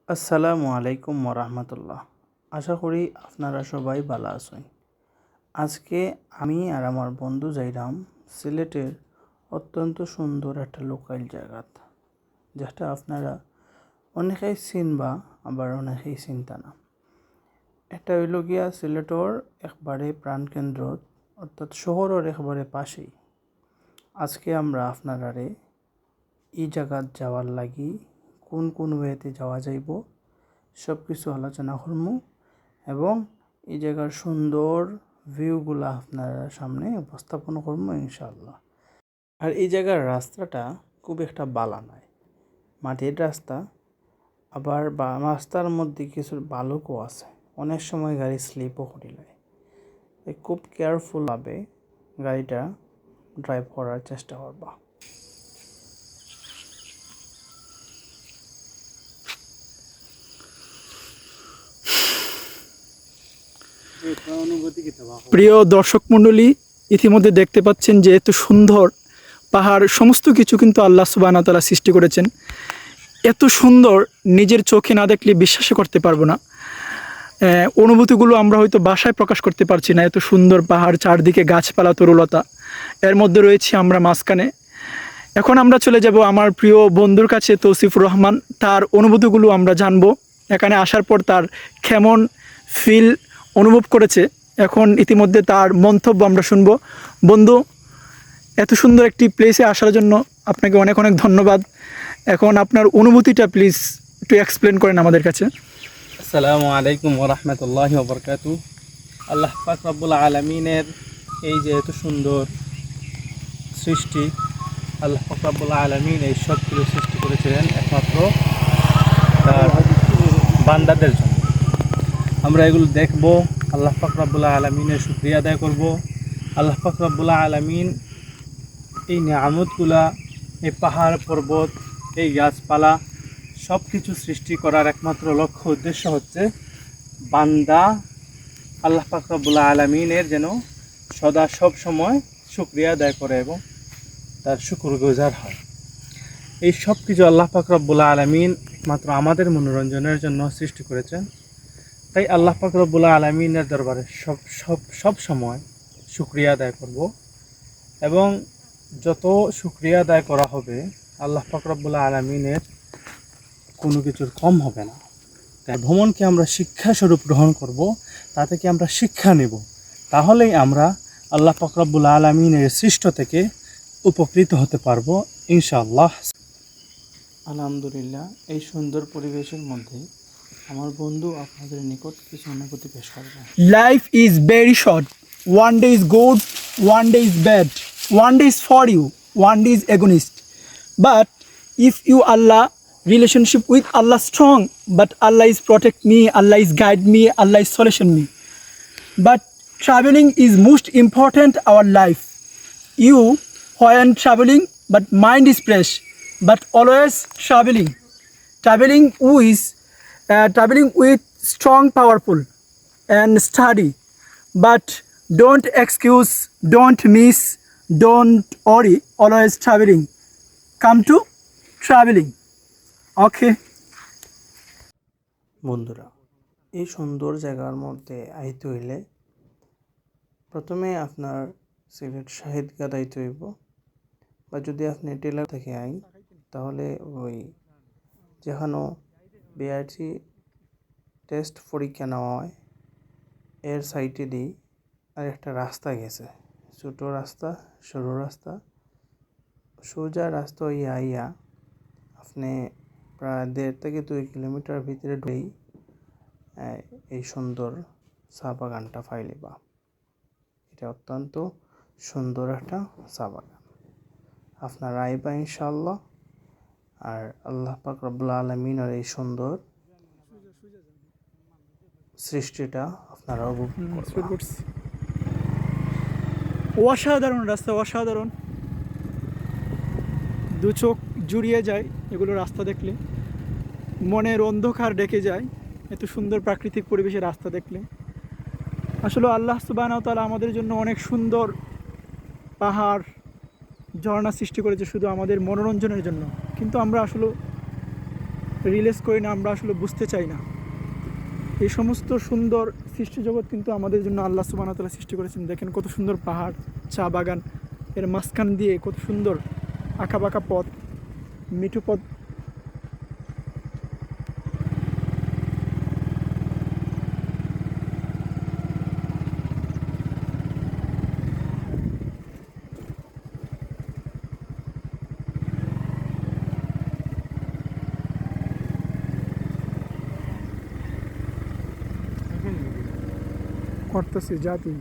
আসসালামু আলাইকুম রহমতুল্লাহ। আশা করি আপনারা সবাই ভালো আছেন। আজকে আমি আর আমার বন্ধু যাইলাম সিলেটের অত্যন্ত সুন্দর একটা লোকাল জায়গা, যেটা আপনারা অনেকেই চিনবা আবার অনেকেই চিন্তা না। এটা হইল গিয়া সিলেটর একবারে প্রাণকেন্দ্র, অর্থাৎ শহরের একবারে পাশেই। আজকে আমরা আপনারারে এই জায়গাত যাওয়ার লাগি কোন কোন ওয়েতে যাওয়া যাইব সব কিছু আলোচনা করবো এবং এই জায়গার সুন্দর ভিউগুলো আপনার সামনে উপস্থাপন করবো ইনশাআল্লাহ। আর এই জায়গার রাস্তাটা খুব একটা বালা নয়, মাটির রাস্তা, আবার রাস্তার মধ্যে কিছু বালুকও আছে, অনেক সময় গাড়ি স্লিপও করিলে। খুব কেয়ারফুলভাবে গাড়িটা ড্রাইভ করার চেষ্টা করবা। প্রিয় দর্শক মণ্ডলী, ইতিমধ্যে দেখতে পাচ্ছেন যে এত সুন্দর পাহাড়, সমস্ত কিছু কিন্তু আল্লাহ সুবহানাহু ওয়া তাআলা সৃষ্টি করেছেন। এত সুন্দর নিজের চোখে না দেখলে বিশ্বাসই করতে পারবো না। অনুভূতিগুলো আমরা হয়তো ভাষায় প্রকাশ করতে পারছি না। এত সুন্দর পাহাড়, চারদিকে গাছপালা, তরুলতা, এর মধ্যে রয়েছি আমরা মাঝখানে। এখন আমরা চলে যাব আমার প্রিয় বন্ধুর কাছে, তৌসিফুর রহমান। তার অনুভূতিগুলো আমরা জানবো, এখানে আসার পর তার কেমন ফিল অনুভব করেছে। এখন ইতিমধ্যে তার মন্তব্য আমরা শুনবো। বন্ধু, এত সুন্দর একটি প্লেসে আসার জন্য আপনাকে অনেক অনেক ধন্যবাদ। এখন আপনার অনুভূতিটা প্লিজ একটু এক্সপ্লেন করেন আমাদের কাছে। আসসালামু আলাইকুম ওরহমতুল্লাহি ওবরকাতু। আল্লাহ পাক রব্বুল আলমিনের এই যে এত সুন্দর সৃষ্টি, আল্লাহ পাক রব্বুল আলমিন এই সবগুলো সৃষ্টি করেছিলেন একমাত্র তার বান্দাদের জন্য। আমরা এগুলো দেখব, আল্লাহ পাক রব্বুল আলমিনের শুকরিয়া আদায় করব। আল্লাহ পাক রব্বুল আলমিন এই নিয়ামতগুলা, এই পাহাড় পর্বত, এই গাছপালা সব কিছু সৃষ্টি করার একমাত্র লক্ষ্য উদ্দেশ্য হচ্ছে বান্দা আল্লাহ পাক রব্বুল আলামিনের যেন সদা সব সময় শুকরিয়া আদায় করে এবং তার শুকরগুজার হয়। এই সব কিছু আল্লাহ পাক রব্বুল আলামিন একমাত্র আমাদের মনোরঞ্জনের জন্য সৃষ্টি করেছেন। তাই আল্লাহ পাক রব্বুল আলামিনের দরবারে সব সময় শুকরিয়া আদায় করব এবং যত শুকরিয়া আদায় করা হবে আল্লাহ পাক রব্বুল আলামিনের কোনো কিছুর কম হবে না। তাই ভ্রমণকে আমরা শিক্ষাস্বরূপ গ্রহণ করব, তা থেকে আমরা শিক্ষা নেব, তাহলেই আমরা আল্লাহ পাক রব্বুল আলামিনের সৃষ্ট থেকে উপকৃত হতে পারবো ইনশাআল্লাহ। আলহামদুলিল্লাহ, এই সুন্দর পরিবেশের মধ্যে আমার বন্ধু আপনাদের নিকট কিছু অনুভূতি পেশ করবে। Life is very short, one day is good, one day is bad, one day is for you, one day is agonist, but if you Allah relationship with Allah strong, but Allah is protect me, Allah is guide me, Allah is solution me. But traveling is most important our life. You when traveling, but mind is fresh, but always traveling with strong powerful and study, but don't excuse, don't miss, don't worry, always traveling, come to traveling. ওকে বন্ধুরা, এই সুন্দর জায়গার মধ্যে আইতে হইলে প্রথমে আপনার সিলেট শাহিদ গাদ আইতে হইব, বা যদি আপনি টেলার থেকে আইন তাহলে ওই যেখানে বিআরটি টেস্ট পরীক্ষা নেওয়া হয় এর সাইটে দিই আর একটা রাস্তা গেছে, ছোটো রাস্তা, সরু রাস্তা, সোজা রাস্তা হইয়া আইয়া আপনি প্রায় 1.5 থেকে 2 কিলোমিটার ভিতরে ঢুকেই এই সুন্দর চা বাগানটা পাইলিবা। এটা অত্যন্ত সুন্দর একটা চা বাগান, আপনারা আইবা ইনশাআল্লাহ। আর আল্লাহ পাক রব্বুল আলামিনের এই সুন্দর সৃষ্টিটা আপনারা উপভোগ করবেন। অসাধারণ রাস্তা, অসাধারণ, দু চোখ জুড়িয়ে যায় এগুলো রাস্তা দেখলে, মনের অন্ধকার ডেকে যায় এত সুন্দর প্রাকৃতিক পরিবেশে রাস্তা দেখলে। আসলে আল্লাহ সুবহানাহু ওয়া তাআলা আমাদের জন্য অনেক সুন্দর পাহাড়, ঝর্ণা সৃষ্টি করেছে শুধু আমাদের মনোরঞ্জনের জন্য, কিন্তু আমরা আসলে রিয়েলাইজ করি না, আমরা আসলে বুঝতে চাই না। এই সমস্ত সুন্দর সৃষ্টি জগৎ কিন্তু আমাদের জন্য আল্লাহ সুবহানাহু ওয়া তাআলা সৃষ্টি করেছেন। দেখেন কত সুন্দর পাহাড়, চা বাগান, এর মাঝখান দিয়ে কত সুন্দর আঁকাবাঁকা পথ, মিঠু পথ। করতেছি যা তুই।